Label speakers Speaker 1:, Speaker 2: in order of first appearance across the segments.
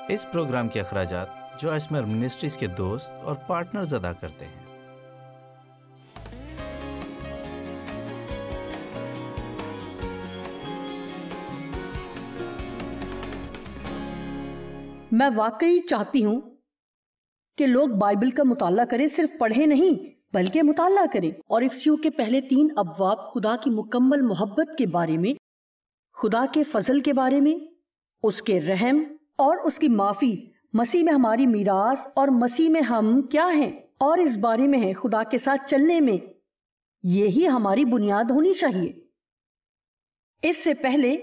Speaker 1: اس programme کے اخراجات جو اسمر منسٹریز کے دوست اور پارٹنرز ادا کرتے ہیں۔
Speaker 2: میں واقعی چاہتی ہوں کہ لوگ بائبل کا مطالعہ کریں، صرف پڑھیں نہیں بلکہ مطالعہ کریں، اور افسیوں کے پہلے 3 ابواب خدا کی مکمل محبت کے بارے میں، خدا کے فضل کے بارے میں، اس کے رحم اور اس کی معافی، مسیح میں ہماری میراث اور مسیح میں ہم کیا ہیں، اور اس بارے میں ہے خدا کے ساتھ چلنے میں، یہی ہماری بنیاد ہونی چاہیے۔ اس سے پہلے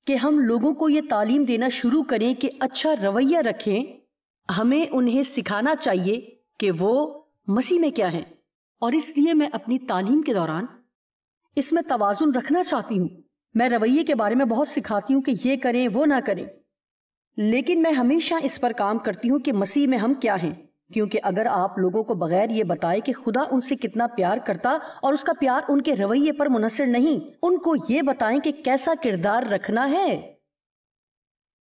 Speaker 2: کہ ہم لوگوں کو یہ تعلیم دینا شروع کریں کہ اچھا رویہ رکھیں، ہمیں انہیں سکھانا چاہیے کہ وہ مسیح میں کیا ہیں، اور اس لیے میں اپنی تعلیم کے دوران اس میں توازن رکھنا چاہتی ہوں۔ میں رویے کے بارے میں بہت سکھاتی ہوں کہ یہ کریں وہ نہ کریں، لیکن میں ہمیشہ اس پر کام کرتی ہوں کہ مسیح میں ہم کیا ہیں، کیونکہ اگر آپ لوگوں کو بغیر یہ بتائے کہ خدا ان سے کتنا پیار کرتا اور اس کا پیار ان کے رویے پر منحصر نہیں، ان کو یہ بتائیں کہ کیسا کردار رکھنا ہے،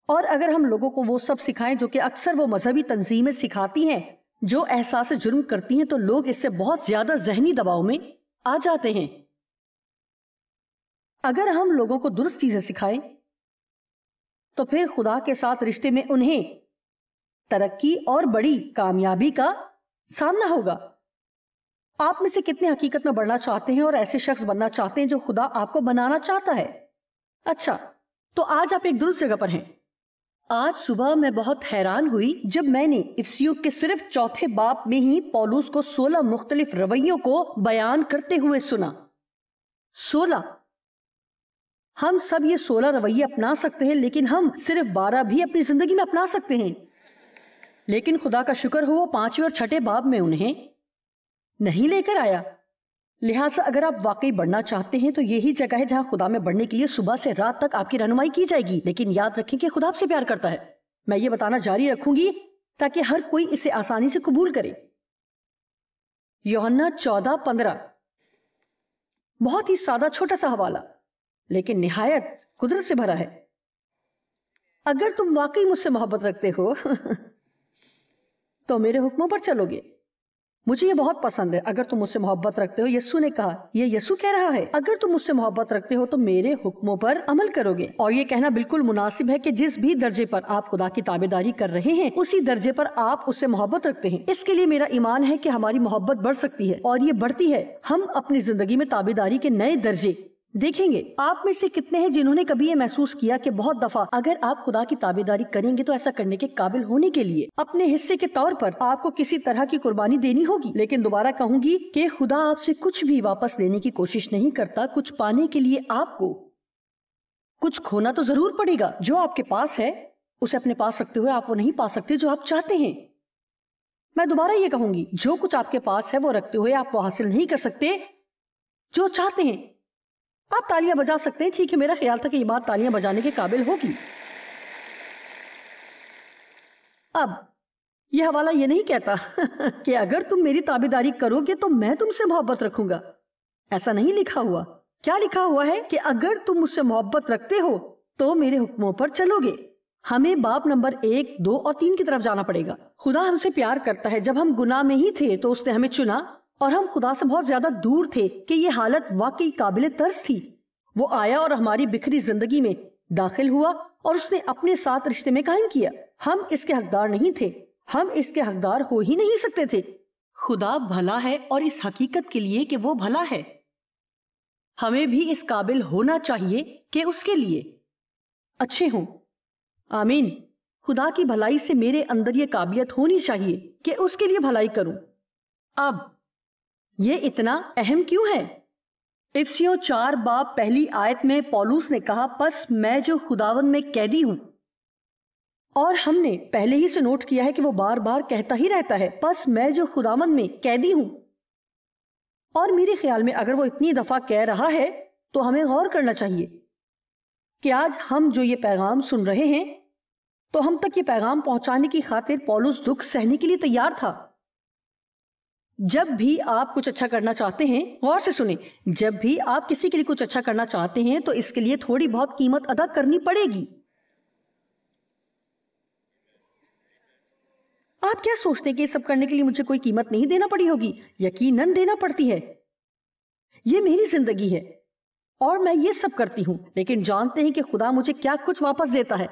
Speaker 2: اور اگر ہم لوگوں کو وہ سب سکھائیں جو کہ اکثر وہ مذہبی تنظیمیں سکھاتی ہیں جو احساس جرم کرتی ہیں، تو لوگ اس سے بہت زیادہ ذہنی دباؤ میں آ جاتے ہیں۔ اگر ہم لوگوں کو درست چیزیں سکھائیں تو پھر خدا کے ساتھ رشتے میں انہیں ترقی اور بڑی کامیابی کا سامنا ہوگا۔ آپ میں سے کتنے حقیقت میں بڑھنا چاہتے ہیں اور ایسے شخص بننا چاہتے ہیں جو خدا آپ کو بنانا چاہتا ہے؟ اچھا، تو آج آپ ایک درست جگہ پر ہیں۔ آج صبح میں بہت حیران ہوئی جب میں نے افسیوں کے صرف 4 باب میں ہی پولس کو 16 مختلف رویوں کو بیان کرتے ہوئے سنا۔ 16۔ ہم سب یہ 16 رویے اپنا سکتے ہیں، لیکن ہم صرف 12 بھی اپنی زندگی میں اپنا سکتے ہیں، لیکن خدا کا شکر ہو وہ 5ویں اور 6 باب میں انہیں نہیں لے کر آیا۔ لہٰذا اگر آپ واقعی بڑھنا چاہتے ہیں تو یہی جگہ ہے جہاں خدا میں بڑھنے کے لیے صبح سے رات تک آپ کی رہنمائی کی جائے گی، لیکن یاد رکھیں کہ خدا آپ سے پیار کرتا ہے۔ میں یہ بتانا جاری رکھوں گی تاکہ ہر کوئی اسے آسانی سے قبول کرے۔ یوحنا 14:15، بہت ہی سادہ چھوٹا سا حوالہ، لیکن نہایت قدرت سے بھرا ہے۔ اگر تم واقعی مجھ سے محبت رکھتے ہو تو میرے حکموں پر چلو گے۔ مجھے یہ بہت پسند ہے۔ اگر تم مجھ سے محبت رکھتے ہو، یسوع نے کہا، یہ یسوع کہہ رہا ہے، اگر تم مجھ سے محبت رکھتے ہو تو میرے حکموں پر عمل کرو گے۔ اور یہ کہنا بالکل مناسب ہے کہ جس بھی درجے پر آپ خدا کی تابعداری کر رہے ہیں، اسی درجے پر آپ اس سے محبت رکھتے ہیں۔ اس کے لیے میرا ایمان ہے کہ ہماری محبت بڑھ سکتی ہے، اور یہ بڑھتی ہے۔ ہم اپنی زندگی میں تابعداری کے نئے درجے دیکھیں گے۔ آپ میں سے کتنے ہیں جنہوں نے کبھی یہ محسوس کیا کہ بہت دفعہ اگر آپ خدا کی تابعداری کریں گے تو ایسا کرنے کے قابل ہونے کے لیے اپنے حصے کے طور پر آپ کو کسی طرح کی قربانی دینی ہوگی؟ لیکن دوبارہ کہوں گی کہ خدا آپ سے کچھ بھی واپس لینے کی کوشش نہیں کرتا۔ کچھ پانے کے لیے آپ کو کچھ کھونا تو ضرور پڑے گا۔ جو آپ کے پاس ہے اسے اپنے پاس رکھتے ہوئے آپ وہ نہیں پا سکتے جو آپ چاہتے ہیں۔ میں دوبارہ یہ کہوں گی، جو کچھ آپ کے پاس ہے وہ رکھتے ہوئے آپ وہ حاصل نہیں کر سکتے جو چاہتے ہیں۔ آپ تالیاں بجا سکتے ہیں، ٹھیک ہے، میرا خیال تھا کہ یہ بات تالیاں بجانے کے قابل ہوگی۔ اب یہ حوالہ یہ نہیں کہتا کہ اگر تم میری تابعداری کرو گے تو میں تم سے محبت رکھوں گا۔ ایسا نہیں لکھا ہوا۔ کیا لکھا ہوا ہے کہ اگر تم مجھ سے محبت رکھتے ہو تو میرے حکموں پر چلو گے۔ ہمیں باب نمبر 1، 2 اور 3 کی طرف جانا پڑے گا۔ خدا ہم سے پیار کرتا ہے۔ جب ہم گناہ میں ہی تھے تو اس نے ہمیں چنا، اور ہم خدا سے بہت زیادہ دور تھے کہ یہ حالت واقعی قابل ترس تھی۔ وہ آیا اور ہماری بکھری زندگی میں داخل ہوا اور اس نے اپنے ساتھ رشتے میں قائم کیا۔ ہم اس کے حقدار نہیں تھے، ہم اس کے حقدار ہو ہی نہیں سکتے تھے۔ خدا بھلا ہے، اور اس حقیقت کے لیے کہ وہ بھلا ہے ہمیں بھی اس قابل ہونا چاہیے کہ اس کے لیے اچھے ہوں۔ آمین۔ خدا کی بھلائی سے میرے اندر یہ قابلیت ہونی چاہیے کہ اس کے لیے بھلائی کروں۔ اب یہ اتنا اہم کیوں ہے؟ افسیوں 4 باب پہلی آیت میں پولس نے کہا، پس میں جو خداوند میں قیدی ہوں، اور ہم نے پہلے ہی سے نوٹ کیا ہے کہ وہ بار بار کہتا ہی رہتا ہے، پس میں جو خداوند میں قیدی ہوں۔ اور میرے خیال میں اگر وہ اتنی دفعہ کہہ رہا ہے تو ہمیں غور کرنا چاہیے کہ آج ہم جو یہ پیغام سن رہے ہیں تو ہم تک یہ پیغام پہنچانے کی خاطر پولس دکھ سہنے کے لیے تیار تھا۔ جب بھی آپ کچھ اچھا کرنا چاہتے ہیں، غور سے سنیں، جب بھی آپ کسی کے لیے کچھ اچھا کرنا چاہتے ہیں تو اس کے لیے تھوڑی بہت قیمت ادا کرنی پڑے گی۔ آپ کیا سوچتے ہیں کہ یہ سب کرنے کے لیے مجھے کوئی قیمت نہیں دینا پڑی ہوگی؟ یقیناً دینا پڑتی ہے، یہ میری زندگی ہے اور میں یہ سب کرتی ہوں، لیکن جانتے ہیں کہ خدا مجھے کیا کچھ واپس دیتا ہے۔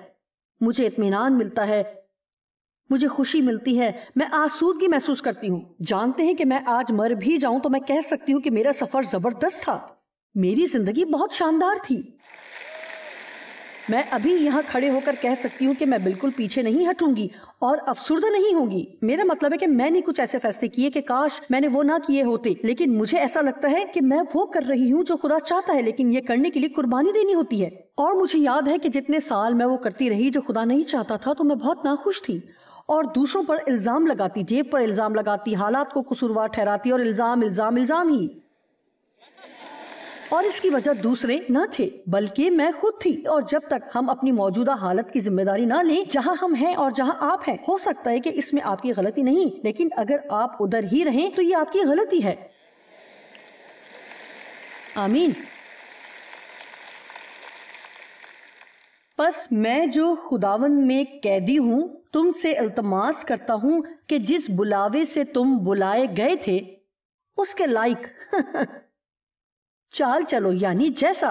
Speaker 2: مجھے اطمینان ملتا ہے، مجھے خوشی ملتی ہے، میں آسودگی محسوس کرتی ہوں۔ جانتے ہیں کہ میں آج مر بھی جاؤں تو میں کہہ سکتی ہوں کہ میرا سفر زبردست تھا، میری زندگی بہت شاندار تھی۔ میں ابھی یہاں کھڑے ہو کر کہہ سکتی ہوں کہ میں بالکل پیچھے نہیں ہٹوں گی اور افسردہ نہیں ہوں گی۔ میرا مطلب ہے کہ میں نے کچھ ایسے فیصلے کیے کہ کاش میں نے وہ نہ کیے ہوتے، لیکن مجھے ایسا لگتا ہے کہ میں وہ کر رہی ہوں جو خدا چاہتا ہے، لیکن یہ کرنے کے لیے قربانی دینی ہوتی ہے۔ اور مجھے یاد ہے کہ جتنے سال میں وہ کرتی رہی جو خدا نہیں چاہتا تھا تو میں بہت ناخوش تھی اور دوسروں پر الزام لگاتی، جیب پر الزام لگاتی، حالات کو قصوروار ٹھہراتی اور الزام ہی، اور اس کی وجہ دوسرے نہ تھے بلکہ میں خود تھی۔ اور جب تک ہم اپنی موجودہ حالت کی ذمہ داری نہ لیں، جہاں ہم ہیں اور جہاں آپ ہیں، ہو سکتا ہے کہ اس میں آپ کی غلطی نہیں، لیکن اگر آپ ادھر ہی رہیں تو یہ آپ کی غلطی ہے۔ آمین۔ پس میں جو خداوند میں قیدی ہوں تم سے التماس کرتا ہوں کہ جس بلاوے سے تم بلائے گئے تھے اس کے لائق چال چلو، یعنی جیسا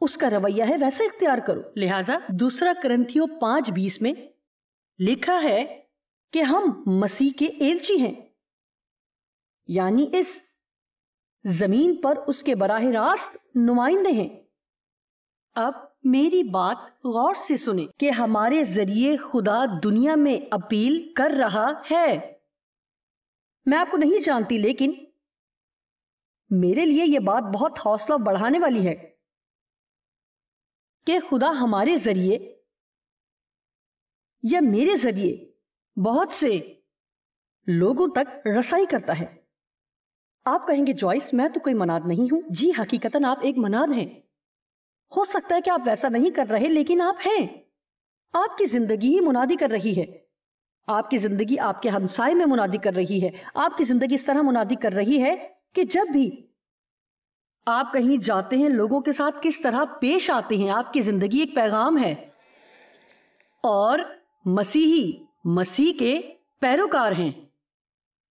Speaker 2: اس کا رویہ ہے ویسا اختیار کرو۔ لہٰذا 2 کرنتھیوں 5:20 میں لکھا ہے کہ ہم مسیح کے ایلچی ہیں، یعنی اس زمین پر اس کے براہ راست نمائندے ہیں۔ اب میری بات غور سے سنیں کہ ہمارے ذریعے خدا دنیا میں اپیل کر رہا ہے۔ میں آپ کو نہیں جانتی، لیکن میرے لیے یہ بات بہت حوصلہ بڑھانے والی ہے کہ خدا ہمارے ذریعے یا میرے ذریعے بہت سے لوگوں تک رسائی کرتا ہے۔ آپ کہیں گے جوائس میں تو کوئی مناد نہیں ہوں۔ جی حقیقتاً آپ ایک مناد ہیں۔ ہو سکتا ہے کہ آپ ویسا نہیں کر رہے، لیکن آپ ہیں۔ آپ کی زندگی ہی منادی کر رہی ہے، آپ کی زندگی آپ کے ہمسائے میں منادی کر رہی ہے، آپ کی زندگی اس طرح منادی کر رہی ہے کہ جب بھی آپ کہیں جاتے ہیں لوگوں کے ساتھ کس طرح پیش آتے ہیں۔ آپ کی زندگی ایک پیغام ہے، اور مسیحی مسیح کے پیروکار ہیں،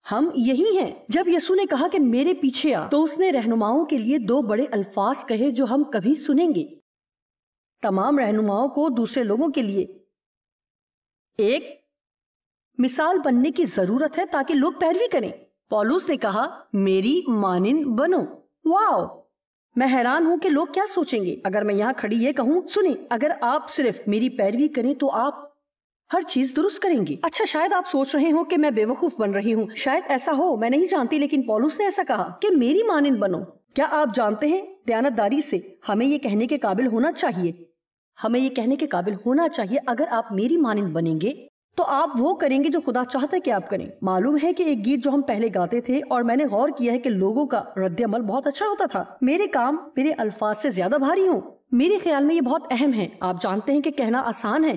Speaker 2: ہم یہی ہیں۔ جب یسوع نے کہا کہ میرے پیچھے آ، تو اس نے رہنماؤں کے لیے 2 بڑے الفاظ کہے جو ہم کبھی سنیں گے، تمام رہنماؤں کو دوسرے لوگوں کے لیے ایک مثال بننے کی ضرورت ہے تاکہ لوگ پیروی کریں۔ پولس نے کہا میری مانند بنو۔ واو، میں حیران ہوں کہ لوگ کیا سوچیں گے اگر میں یہاں کھڑی یہ کہوں سنیں اگر آپ صرف میری پیروی کریں تو آپ ہر چیز درست کریں گے۔ اچھا، شاید آپ سوچ رہے ہوں کہ میں بے وقوف بن رہی ہوں، شاید ایسا ہو، میں نہیں جانتی، لیکن پولس نے ایسا کہا کہ میری مانند بنو۔ کیا آپ جانتے ہیں دیانتداری سے ہمیں یہ کہنے کے قابل ہونا چاہیے، ہمیں یہ کہنے کے قابل ہونا چاہیے اگر آپ میری مانند بنیں گے تو آپ وہ کریں گے جو خدا چاہتا ہے کہ آپ کریں۔ معلوم ہے کہ ایک گیت جو ہم پہلے گاتے تھے، اور میں نے غور کیا ہے کہ لوگوں کا رد عمل بہت اچھا ہوتا تھا، میرے کام میرے الفاظ سے زیادہ بھاری ہوں۔ میرے خیال میں یہ بہت اہم ہے۔ آپ جانتے ہیں کہ کہنا آسان ہے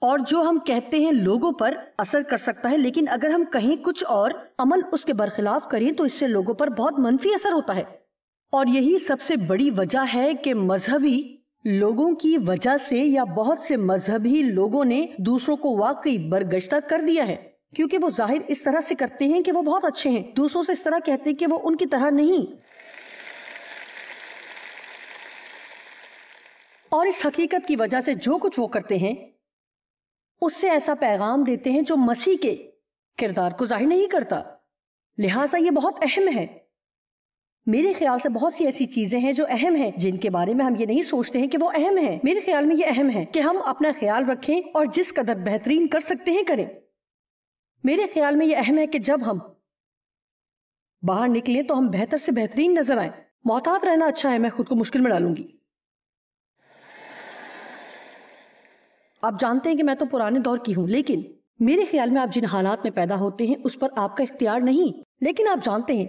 Speaker 2: اور جو ہم کہتے ہیں لوگوں پر اثر کر سکتا ہے، لیکن اگر ہم کہیں کچھ اور عمل اس کے برخلاف کریں تو اس سے لوگوں پر بہت منفی اثر ہوتا ہے۔ اور یہی سب سے بڑی وجہ ہے کہ مذہبی لوگوں کی وجہ سے یا بہت سے مذہبی لوگوں نے دوسروں کو واقعی برگشتہ کر دیا ہے، کیونکہ وہ ظاہر اس طرح سے کرتے ہیں کہ وہ بہت اچھے ہیں، دوسروں سے اس طرح کہتے ہیں کہ وہ ان کی طرح نہیں، اور اس حقیقت کی وجہ سے جو کچھ وہ کرتے ہیں اس سے ایسا پیغام دیتے ہیں جو مسیح کے کردار کو ظاہر نہیں کرتا۔ لہٰذا یہ بہت اہم ہے۔ میرے خیال سے بہت سی ایسی چیزیں ہیں جو اہم ہیں جن کے بارے میں ہم یہ نہیں سوچتے ہیں کہ وہ اہم ہیں۔ میرے خیال میں یہ اہم ہے کہ ہم اپنا خیال رکھیں اور جس قدر بہترین کر سکتے ہیں کریں۔ میرے خیال میں یہ اہم ہے کہ جب ہم باہر نکلیں تو ہم بہتر سے بہترین نظر آئیں۔ محتاط رہنا اچھا ہے، میں خود کو مشکل میں ڈالوں گی۔ آپ جانتے ہیں کہ میں تو پرانے دور کی ہوں، لیکن میرے خیال میں آپ جن حالات میں پیدا ہوتے ہیں اس پر آپ کا اختیار نہیں، لیکن آپ جانتے ہیں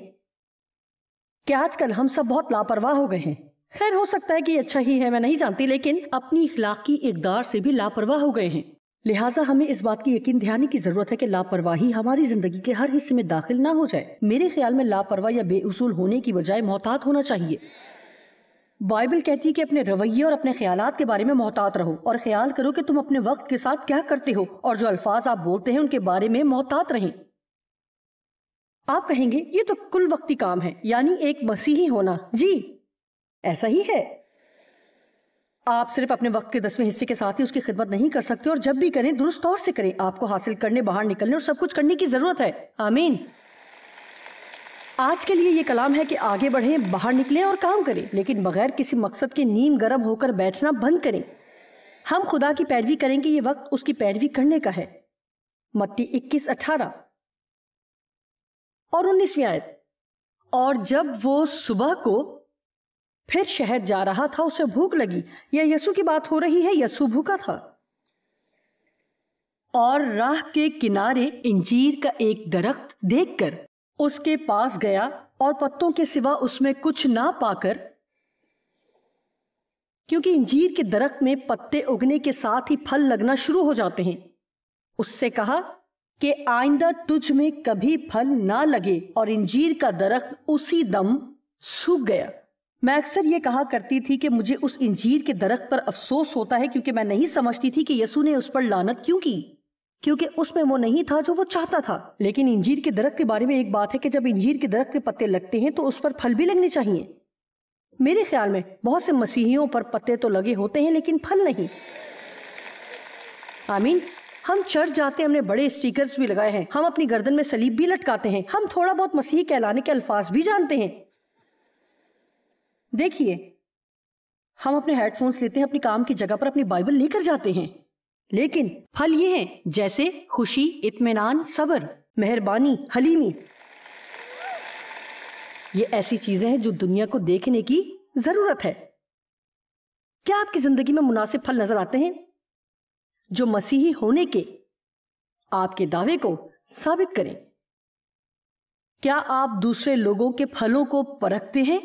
Speaker 2: کہ آج کل ہم سب بہت لاپرواہ ہو گئے ہیں۔ خیر، ہو سکتا ہے کہ یہ اچھا ہی ہے، میں نہیں جانتی، لیکن اپنی اخلاقی اقدار سے بھی لاپرواہ ہو گئے ہیں۔ لہٰذا ہمیں اس بات کی یقین دہانی کی ضرورت ہے کہ لاپرواہی ہماری زندگی کے ہر حصے میں داخل نہ ہو جائے۔ میرے خیال میں لاپرواہ یا بے اصول ہونے کی بجائے محتاط ہونا چاہیے۔ بائبل کہتی ہے کہ اپنے رویے اور اپنے خیالات کے بارے میں محتاط رہو اور خیال کرو کہ تم اپنے وقت کے ساتھ کیا کرتے ہو اور جو الفاظ آپ بولتے ہیں ان کے بارے میں محتاط رہیں۔ آپ کہیں گے یہ تو کل وقتی کام ہے، یعنی ایک مسیحی ہونا۔ جی ایسا ہی ہے، آپ صرف اپنے وقت کے 10ویں حصے کے ساتھ ہی اس کی خدمت نہیں کر سکتے، اور جب بھی کریں درست طور سے کریں۔ آپ کو حاصل کرنے، باہر نکلنے اور سب کچھ کرنے کی ضرورت ہے۔ آمین۔ آج کے لیے یہ کلام ہے کہ آگے بڑھیں، باہر نکلیں اور کام کریں، لیکن بغیر کسی مقصد کے نیم گرم ہو کر بیٹھنا بند کریں۔ ہم خدا کی پیروی کریں گے، یہ وقت اس کی پیروی کرنے کا ہے۔ متی 21:18 اور 19ویں آیت۔ اور جب وہ صبح کو پھر شہر جا رہا تھا، اسے بھوک لگی۔ یا یسوع کی بات ہو رہی ہے، یسوع بھوکا تھا، اور راہ کے کنارے انجیر کا ایک درخت دیکھ کر اس کے پاس گیا، اور پتوں کے سوا اس میں کچھ نہ پا کر، کیونکہ انجیر کے درخت میں پتے اگنے کے ساتھ ہی پھل لگنا شروع ہو جاتے ہیں، اس سے کہا کہ آئندہ تجھ میں کبھی پھل نہ لگے، اور انجیر کا درخت اسی دم سوکھ گیا۔ میں اکثر یہ کہا کرتی تھی کہ مجھے اس انجیر کے درخت پر افسوس ہوتا ہے، کیونکہ میں نہیں سمجھتی تھی کہ یسوع نے اس پر لعنت کیوں کی، کیونکہ اس میں وہ نہیں تھا جو وہ چاہتا تھا۔ لیکن انجیر کے درخت کے بارے میں ایک بات ہے کہ جب انجیر کے درخت کے پتے لگتے ہیں تو اس پر پھل بھی لگنے چاہیے۔ میرے خیال میں بہت سے مسیحیوں پر پتے تو لگے ہوتے ہیں لیکن پھل نہیں۔ آمین۔ ہم چرچ جاتے ہیں، ہم نے بڑے اسٹیکرز بھی لگائے ہیں، ہم اپنی گردن میں صلیب بھی لٹکاتے ہیں، ہم تھوڑا بہت مسیحی کہلانے کے الفاظ بھی جانتے ہیں۔ دیکھیے، ہم اپنے ہیڈ فونز لیتے ہیں، اپنی کام کی جگہ پر اپنی بائبل لے کر جاتے ہیں، لیکن پھل یہ ہیں جیسے خوشی، اطمینان، صبر، مہربانی، حلیمی۔ یہ ایسی چیزیں ہیں جو دنیا کو دیکھنے کی ضرورت ہے۔ کیا آپ کی زندگی میں مناسب پھل نظر آتے ہیں جو مسیحی ہونے کے آپ کے دعوے کو ثابت کریں؟ کیا آپ دوسرے لوگوں کے پھلوں کو پرکھتے ہیں؟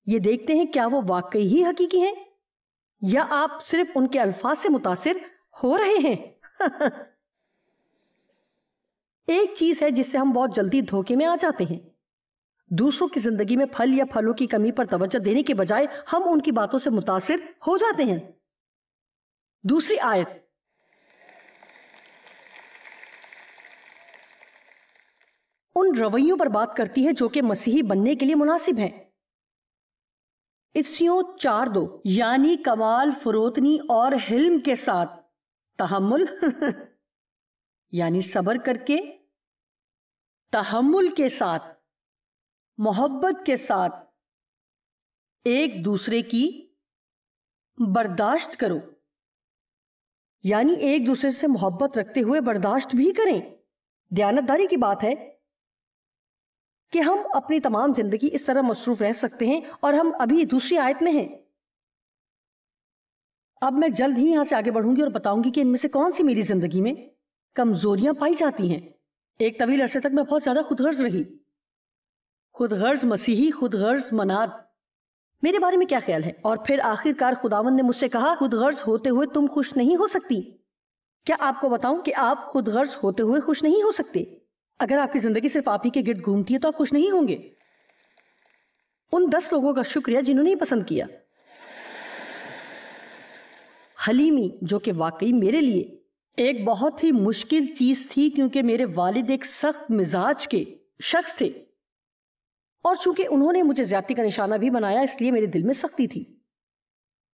Speaker 2: یہ دیکھتے ہیں کیا وہ واقعی ہی حقیقی ہیں، یا آپ صرف ان کے الفاظ سے متاثر ہو رہے ہیں؟ ایک چیز ہے جس سے ہم بہت جلدی دھوکے میں آ جاتے ہیں۔ دوسروں کی زندگی میں پھل یا پھلوں کی کمی پر توجہ دینے کے بجائے ہم ان کی باتوں سے متاثر ہو جاتے ہیں۔ دوسری آیت، ان رویوں پر بات کرتی ہے جو کہ مسیحی بننے کے لیے مناسب ہیں۔ افسیوں 4:2، یعنی کمال، فروتنی اور حلم کے ساتھ، تحمل یعنی صبر کر کے، تحمل کے ساتھ، محبت کے ساتھ ایک دوسرے کی برداشت کرو، یعنی ایک دوسرے سے محبت رکھتے ہوئے برداشت بھی کریں۔ دیانتداری کی بات ہے کہ ہم اپنی تمام زندگی اس طرح مصروف رہ سکتے ہیں، اور ہم ابھی دوسری آیت میں ہیں۔ اب میں جلد ہی یہاں سے آگے بڑھوں گی اور بتاؤں گی کہ ان میں سے کون سی میری زندگی میں کمزوریاں پائی جاتی ہیں۔ ایک طویل عرصے تک میں بہت زیادہ خود غرض رہی، خود غرض مسیحی، خود غرض مناد۔ میرے بارے میں کیا خیال ہے؟ اور پھر آخر کار خداوند نے مجھ سے کہا، خود غرض ہوتے ہوئے تم خوش نہیں ہو سکتی۔ کیا آپ کو بتاؤں کہ آپ خود غرض ہوتے ہوئے خوش نہیں ہو سکتے؟ اگر آپ کی زندگی صرف آپ ہی کے گرد گھومتی ہے تو آپ خوش نہیں ہوں گے۔ ان 10 لوگوں کا شکریہ جنہوں نے یہ پسند کیا۔ حلیمی، جو کہ واقعی میرے لیے ایک بہت ہی مشکل چیز تھی، کیونکہ میرے والد ایک سخت مزاج کے شخص تھے، اور چونکہ انہوں نے مجھے زیادتی کا نشانہ بھی بنایا، اس لیے میرے دل میں سختی تھی،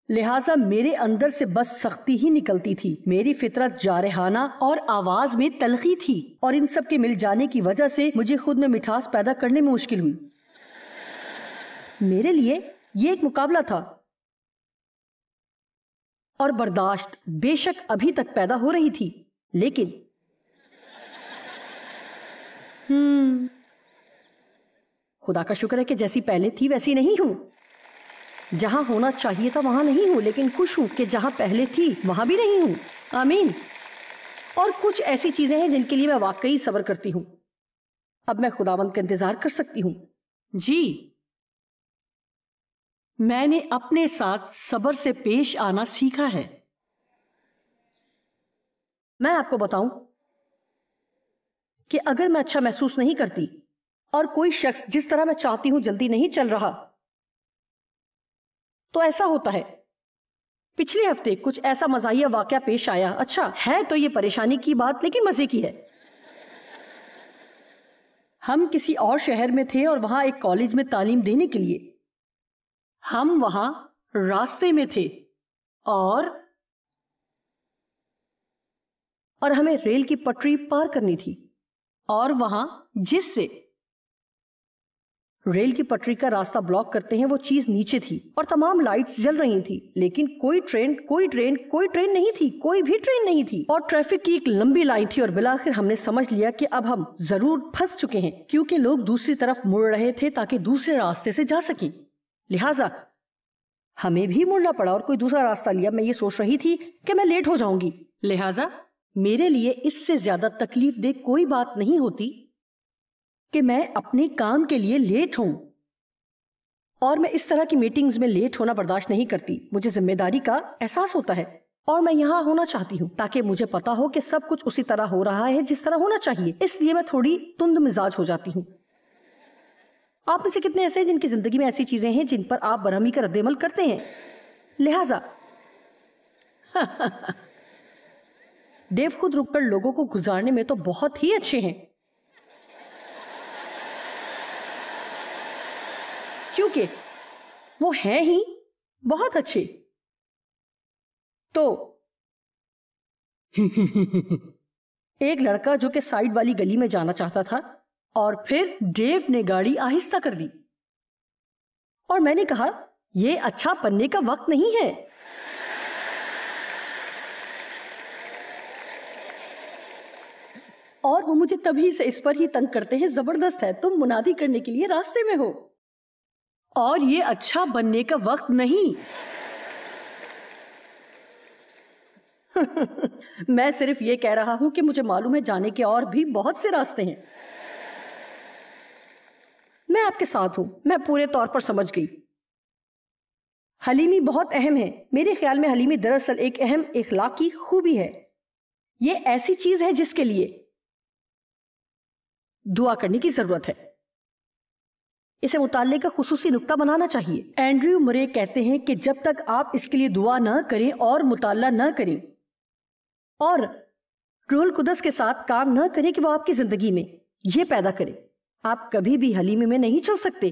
Speaker 2: لہٰذا میرے اندر سے بس سختی ہی نکلتی تھی۔ میری فطرت جارحانہ اور آواز میں تلخی تھی، اور ان سب کے مل جانے کی وجہ سے مجھے خود میں مٹھاس پیدا کرنے میں مشکل ہوئی۔ میرے لیے یہ ایک مقابلہ تھا، اور برداشت بے شک ابھی تک پیدا ہو رہی تھی، لیکن خدا کا شکر ہے کہ جیسی پہلے تھی ویسی نہیں ہوں۔ جہاں ہونا چاہیے تھا وہاں نہیں ہوں، لیکن خوش ہوں کہ جہاں پہلے تھی وہاں بھی نہیں ہوں۔ آمین۔ اور کچھ ایسی چیزیں ہیں جن کے لیے میں واقعی صبر کرتی ہوں۔ اب میں خداوند کا انتظار کر سکتی ہوں۔ جی، میں نے اپنے ساتھ صبر سے پیش آنا سیکھا ہے۔ میں آپ کو بتاؤں کہ اگر میں اچھا محسوس نہیں کرتی اور کوئی شخص جس طرح میں چاہتی ہوں جلدی نہیں چل رہا، تو ایسا ہوتا ہے. پچھلے ہفتے کچھ ایسا مزاحیہ واقعہ پیش آیا. اچھا ہے تو یہ پریشانی کی بات لیکن مزے کی ہے. ہم کسی اور شہر میں تھے اور وہاں ایک کالج میں تعلیم دینے کے لیے. ہم وہاں راستے میں تھے اور ہمیں ریل کی پٹری پار کرنی تھی. اور وہاں جس سے ریل کی پٹری کا راستہ بلاک کرتے ہیں وہ چیز نیچے تھی اور تمام لائٹس جل رہی تھی لیکن کوئی ٹرین نہیں تھی. کوئی بھی ٹرین نہیں تھی اور ٹریفک کی ایک لمبی لائن تھی. اور بالآخر ہم نے سمجھ لیا کہ اب ہم ضرور پھنس چکے ہیں کیونکہ لوگ دوسری طرف مڑ رہے تھے تاکہ دوسرے راستے سے جا سکیں. لہٰذا ہمیں بھی مڑنا پڑا اور کوئی دوسرا راستہ لیا. میں یہ سوچ رہی تھی کہ میں لیٹ ہو جاؤں گی. لہٰذا میرے لیے اس سے زیادہ تکلیف دہ کوئی بات نہیں ہوتی کہ میں اپنے کام کے لیے لیٹ ہوں. اور میں اس طرح کی میٹنگز میں لیٹ ہونا برداشت نہیں کرتی. مجھے ذمہ داری کا احساس ہوتا ہے اور میں یہاں ہونا چاہتی ہوں تاکہ مجھے پتا ہو کہ سب کچھ اسی طرح ہو رہا ہے جس طرح ہونا چاہیے. اس لیے میں تھوڑی تند مزاج ہو جاتی ہوں. آپ میں سے کتنے ایسے ہیں جن کی زندگی میں ایسی چیزیں ہیں جن پر آپ برہمی کا رد عمل کرتے ہیں؟ لہٰذا ڈیو خود رک کر لوگوں کو گزارنے میں تو بہت ہی اچھے ہیں کیونکہ وہ ہیں ہی بہت اچھے. تو ایک لڑکا جو کہ سائیڈ والی گلی میں جانا چاہتا تھا اور پھر ڈیو نے گاڑی آہستہ کر دی اور میں نے کہا یہ اچھا بننے کا وقت نہیں ہے. اور وہ مجھے تبھی سے اس پر ہی تنگ کرتے ہیں. زبردست ہے، تم منادی کرنے کے لیے راستے میں ہو اور یہ اچھا بننے کا وقت نہیں. میں صرف یہ کہہ رہا ہوں کہ مجھے معلوم ہے جانے کے اور بھی بہت سے راستے ہیں. میں آپ کے ساتھ ہوں. میں پورے طور پر سمجھ گئی. حلیمی بہت اہم ہے. میرے خیال میں حلیمی دراصل ایک اہم اخلاقی خوبی ہے. یہ ایسی چیز ہے جس کے لیے دعا کرنے کی ضرورت ہے. اسے مطالعے کا خصوصی نقطہ بنانا چاہیے. اینڈریو مرے کہتے ہیں کہ جب تک آپ اس کے لیے دعا نہ کریں اور مطالعہ نہ کریں اور روح القدس کے ساتھ کام نہ کریں کہ وہ آپ کی زندگی میں یہ پیدا کرے، آپ کبھی بھی حلیمی میں نہیں چل سکتے.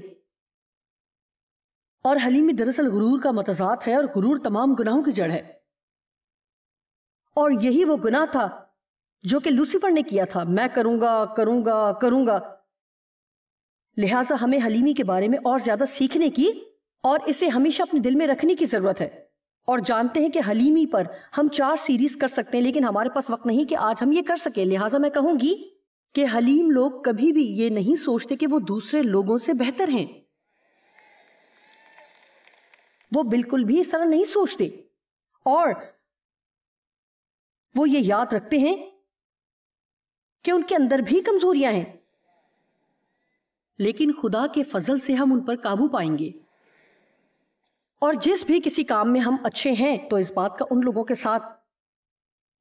Speaker 2: اور حلیمی دراصل غرور کا متضاد ہے اور غرور تمام گناہوں کی جڑ ہے. اور یہی وہ گناہ تھا جو کہ لوسیفر نے کیا تھا. میں کروں گا. لہٰذا ہمیں حلیمی کے بارے میں اور زیادہ سیکھنے کی اور اسے ہمیشہ اپنے دل میں رکھنے کی ضرورت ہے. اور جانتے ہیں کہ حلیمی پر ہم 4 سیریز کر سکتے ہیں لیکن ہمارے پاس وقت نہیں کہ آج ہم یہ کر سکیں. لہٰذا میں کہوں گی کہ حلیم لوگ کبھی بھی یہ نہیں سوچتے کہ وہ دوسرے لوگوں سے بہتر ہیں. وہ بالکل بھی اس طرح نہیں سوچتے اور وہ یہ یاد رکھتے ہیں کہ ان کے اندر بھی کمزوریاں ہیں لیکن خدا کے فضل سے ہم ان پر قابو پائیں گے. اور جس بھی کسی کام میں ہم اچھے ہیں تو اس بات کا ان لوگوں کے ساتھ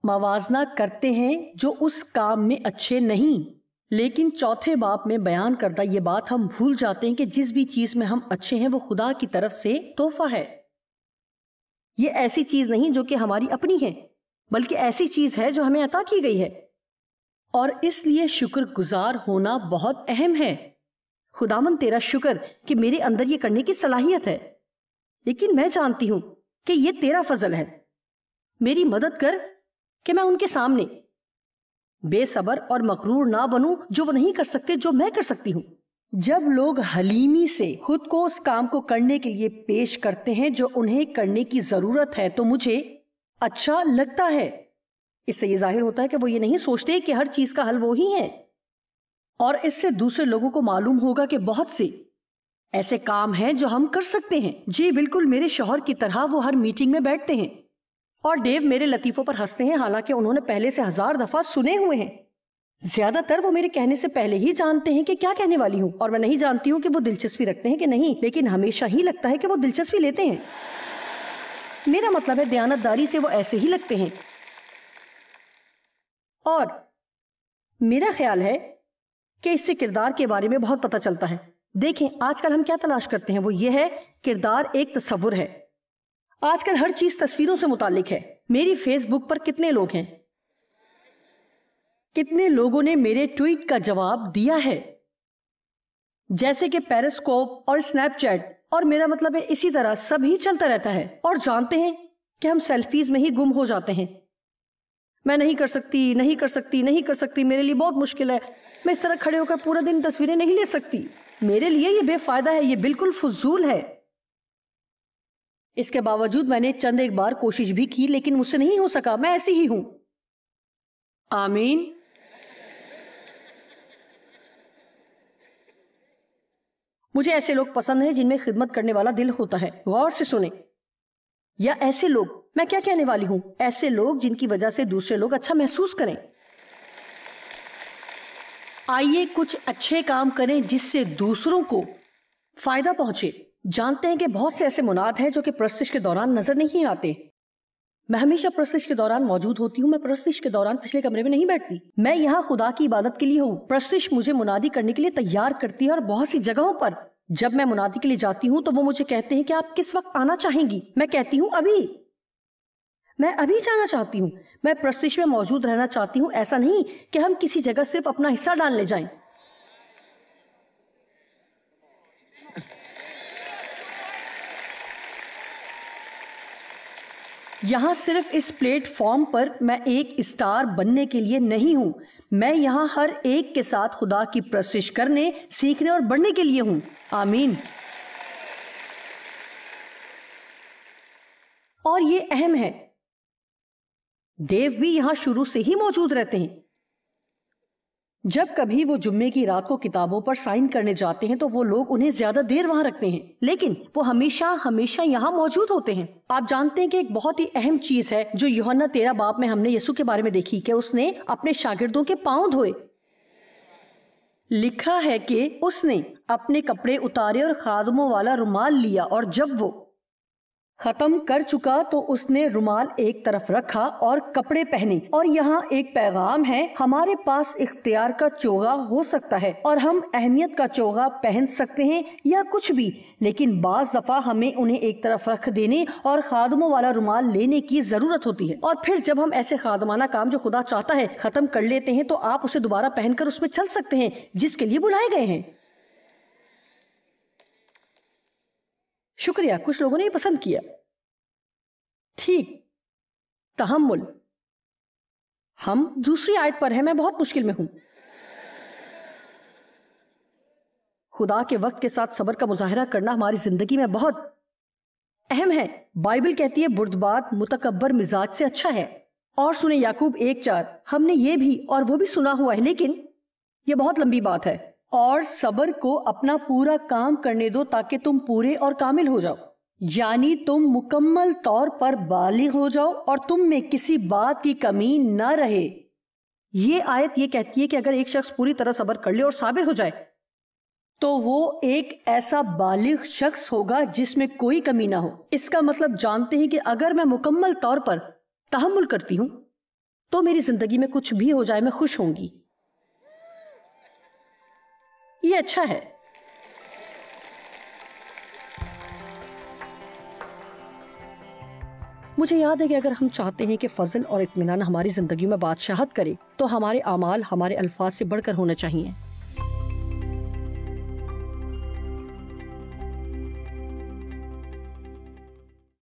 Speaker 2: موازنہ کرتے ہیں جو اس کام میں اچھے نہیں. لیکن 4 باب میں بیان کردہ یہ بات ہم بھول جاتے ہیں کہ جس بھی چیز میں ہم اچھے ہیں وہ خدا کی طرف سے تحفہ ہے. یہ ایسی چیز نہیں جو کہ ہماری اپنی ہے بلکہ ایسی چیز ہے جو ہمیں عطا کی گئی ہے. اور اس لیے شکر گزار ہونا بہت اہم ہے. خداوند تیرا شکر کہ میرے اندر یہ کرنے کی صلاحیت ہے لیکن میں جانتی ہوں کہ یہ تیرا فضل ہے. میری مدد کر کہ میں ان کے سامنے بے صبر اور مغرور نہ بنوں جو وہ نہیں کر سکتے جو میں کر سکتی ہوں. جب لوگ حلیمی سے خود کو اس کام کو کرنے کے لیے پیش کرتے ہیں جو انہیں کرنے کی ضرورت ہے تو مجھے اچھا لگتا ہے. اس سے یہ ظاہر ہوتا ہے کہ وہ یہ نہیں سوچتے کہ ہر چیز کا حل وہی ہے اور اس سے دوسرے لوگوں کو معلوم ہوگا کہ بہت سے ایسے کام ہیں جو ہم کر سکتے ہیں. جی بالکل میرے شوہر کی طرح وہ ہر میٹنگ میں بیٹھتے ہیں اور ڈیو میرے لطیفوں پر ہنستے ہیں حالانکہ انہوں نے پہلے سے 1000 دفعہ سنے ہوئے ہیں. زیادہ تر وہ میرے کہنے سے پہلے ہی جانتے ہیں کہ کیا کہنے والی ہوں اور میں نہیں جانتی ہوں کہ وہ دلچسپی رکھتے ہیں کہ نہیں لیکن ہمیشہ ہی لگتا ہے کہ وہ دلچسپی لیتے ہیں. میرا مطلب ہے دیانتداری سے وہ ایسے ہی لگتے ہیں. اور میرا خیال ہے کہ اس سے کردار کے بارے میں بہت پتہ چلتا ہے. دیکھیں آج کل ہم کیا تلاش کرتے ہیں وہ یہ ہے کردار ایک تصور ہے آج کل ہر چیز تصویروں سے متعلق ہے. میری فیس بک پر کتنے لوگ ہیں؟ کتنے لوگوں نے میرے ٹویٹ کا جواب دیا ہے؟ جیسے کہ پیرسکوپ اور اسنیپ چیٹ، اور میرا مطلب ہے اسی طرح سب ہی چلتا رہتا ہے. اور جانتے ہیں کہ ہم سیلفیز میں ہی گم ہو جاتے ہیں. میں نہیں کر سکتی، نہیں کر سکتی، نہیں کر سکتی، میرے لیے بہت مشکل ہے، میں اس طرح کھڑے ہو کر پورا دن تصویریں نہیں لے سکتی، میرے لیے یہ بے فائدہ ہے، یہ بالکل فضول ہے. اس کے باوجود میں نے چند ایک بار کوشش بھی کی، لیکن مجھ سے نہیں ہو سکا. میں ایسی ہی ہوں. آمین. مجھے ایسے لوگ پسند ہیں جن میں خدمت کرنے والا دل ہوتا ہے. غور سے سنیں. یا ایسے لوگ، میں کیا کہنے والی ہوں، ایسے لوگ جن کی وجہ سے دوسرے لوگ اچھا محسوس کریں. آئیے کچھ اچھے کام کریں جس سے دوسروں کو فائدہ پہنچے. جانتے ہیں کہ بہت سے ایسے مناد ہیں جو کہ پرستش کے دوران نظر نہیں آتے. میں ہمیشہ پرستش کے دوران موجود ہوتی ہوں. میں پرستش کے دوران پچھلے کمرے میں نہیں بیٹھتی. میں یہاں خدا کی عبادت کے لیے ہوں. پرستش مجھے منادی کرنے کے لیے تیار کرتی ہے، اور بہت سی جگہوں پر جب میں منادی کے لیے جاتی ہوں تو وہ مجھے کہتے ہیں کہ آپ کس وقت آنا چاہیں گی. میں کہتی ہوں ابھی. میں ابھی جانا چاہتی ہوں. میں پرستش میں موجود رہنا چاہتی ہوں. ایسا نہیں کہ ہم کسی جگہ صرف اپنا حصہ ڈالنے جائیں. یہاں صرف اس پلیٹ فارم پر میں ایک اسٹار بننے کے لیے نہیں ہوں. میں یہاں ہر ایک کے ساتھ خدا کی پرستش کرنے، سیکھنے اور بڑھنے کے لیے ہوں. آمین. اور یہ اہم ہے، دیو بھی یہاں شروع سے ہی موجود رہتے ہیں. جب کبھی وہ جمعے کی رات کو کتابوں پر سائن کرنے جاتے ہیں تو وہ لوگ انہیں زیادہ دیر وہاں رکھتے ہیں، لیکن وہ ہمیشہ یہاں موجود ہوتے ہیں. آپ جانتے ہیں کہ ایک بہت ہی اہم چیز ہے جو یوحنا 13 باب میں ہم نے یسوع کے بارے میں دیکھی کہ اس نے اپنے شاگردوں کے پاؤں دھوئے. لکھا ہے کہ اس نے اپنے کپڑے اتارے اور خادموں والا رومال لیا، اور جب وہ ختم کر چکا تو اس نے رومال ایک طرف رکھا اور کپڑے پہنے. اور یہاں ایک پیغام ہے، ہمارے پاس اختیار کا چوغا ہو سکتا ہے اور ہم اہمیت کا چوغا پہن سکتے ہیں یا کچھ بھی، لیکن بعض دفعہ ہمیں انہیں ایک طرف رکھ دینے اور خادموں والا رومال لینے کی ضرورت ہوتی ہے. اور پھر جب ہم ایسے خادمانہ کام جو خدا چاہتا ہے ختم کر لیتے ہیں تو آپ اسے دوبارہ پہن کر اس میں چل سکتے ہیں جس کے لیے بلائے گئے ہیں. شکریہ. کچھ لوگوں نے یہ پسند کیا. ٹھیک. تحمل. ہم دوسری آیت پر ہیں. میں بہت مشکل میں ہوں. خدا کے وقت کے ساتھ صبر کا مظاہرہ کرنا ہماری زندگی میں بہت اہم ہے. بائبل کہتی ہے بردبار متکبر مزاج سے اچھا ہے. اور سنیں یعقوب 1:4. ہم نے یہ بھی اور وہ بھی سنا ہوا ہے، لیکن یہ بہت لمبی بات ہے. اور صبر کو اپنا پورا کام کرنے دو تاکہ تم پورے اور کامل ہو جاؤ، یعنی تم مکمل طور پر بالغ ہو جاؤ اور تم میں کسی بات کی کمی نہ رہے. یہ آیت یہ کہتی ہے کہ اگر ایک شخص پوری طرح صبر کر لے اور صابر ہو جائے تو وہ ایک ایسا بالغ شخص ہوگا جس میں کوئی کمی نہ ہو. اس کا مطلب جانتے ہیں کہ اگر میں مکمل طور پر تحمل کرتی ہوں تو میری زندگی میں کچھ بھی ہو جائے میں خوش ہوں گی. یہ اچھا ہے. مجھے یاد ہے کہ اگر ہم چاہتے ہیں کہ فضل اور اطمینان ہماری زندگیوں میں بادشاہت کرے تو ہمارے اعمال ہمارے الفاظ سے بڑھ کر ہونا چاہیے.